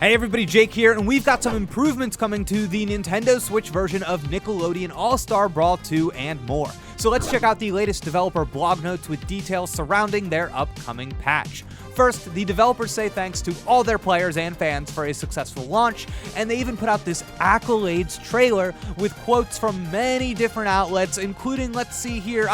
Hey everybody, Jake here, and we've got some improvements coming to the Nintendo Switch version of Nickelodeon All-Star Brawl 2 and more. So let's check out the latest developer blog notes with details surrounding their upcoming patch. First, the developers say thanks to all their players and fans for a successful launch, and they even put out this accolades trailer with quotes from many different outlets, including, let's see here,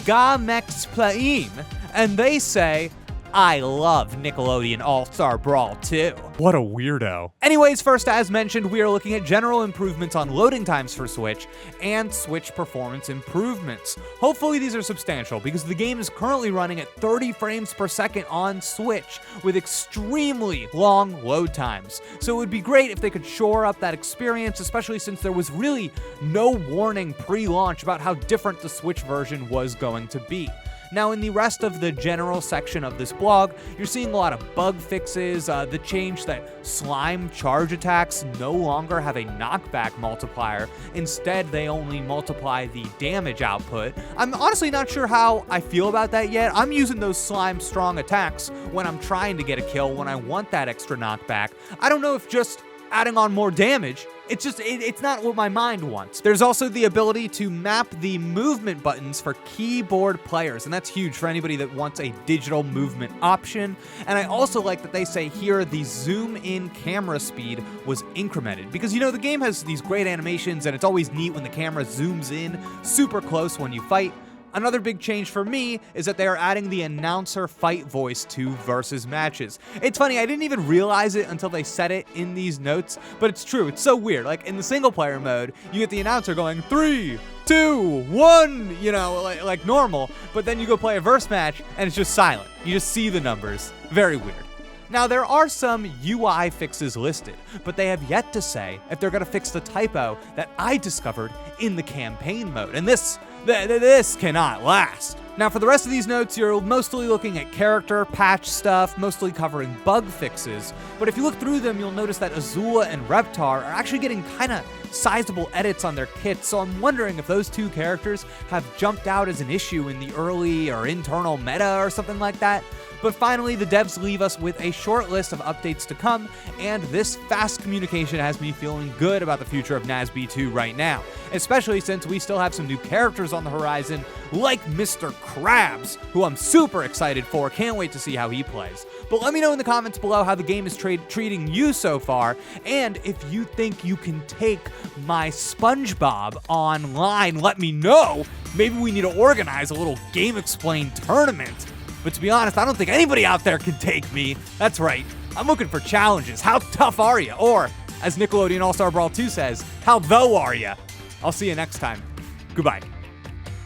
GameXplain, and they say, "I love Nickelodeon All-Star Brawl 2. What a weirdo. Anyways, first, as mentioned, we are looking at general improvements on loading times for Switch and Switch performance improvements. Hopefully these are substantial because the game is currently running at 30 frames per second on Switch with extremely long load times. So it would be great if they could shore up that experience, especially since there was really no warning pre-launch about how different the Switch version was going to be. Now, in the rest of the general section of this blog, you're seeing a lot of bug fixes, the change that slime charge attacks no longer have a knockback multiplier. Instead, they only multiply the damage output. I'm honestly not sure how I feel about that yet. I'm using those slime strong attacks when I'm trying to get a kill, when I want that extra knockback. I don't know if just adding on more damage, it's not what my mind wants. There's also the ability to map the movement buttons for keyboard players, and that's huge for anybody that wants a digital movement option. And I also like that they say here the zoom in camera speed was incremented, because you know the game has these great animations and it's always neat when the camera zooms in super close when you fight. Another big change for me is that they are adding the announcer fight voice to versus matches. It's funny, I didn't even realize it until they said it in these notes, but it's true, it's so weird. Like in the single player mode, you get the announcer going 3, 2, 1, you know, like normal, but then you go play a verse match and it's just silent. You just see the numbers. Very weird. Now, there are some UI fixes listed, but they have yet to say if they're going to fix the typo that I discovered in the campaign mode, and this cannot last. Now, for the rest of these notes, you're mostly looking at character patch stuff, mostly covering bug fixes, but if you look through them, you'll notice that Azula and Reptar are actually getting kind of sizable edits on their kits, so I'm wondering if those two characters have jumped out as an issue in the early or internal meta or something like that. But finally, the devs leave us with a short list of updates to come, and this fast communication has me feeling good about the future of NASB 2 right now, especially since we still have some new characters on the horizon, like Mr. Krabs, who I'm super excited for, can't wait to see how he plays. But let me know in the comments below how the game is treating you so far, and if you think you can take my SpongeBob online, let me know. Maybe we need to organize a little GameXplain tournament. But to be honest, I don't think anybody out there can take me. That's right, I'm looking for challenges. How tough are you? Or, as Nickelodeon All-Star Brawl 2 says, how though are you? I'll see you next time. Goodbye.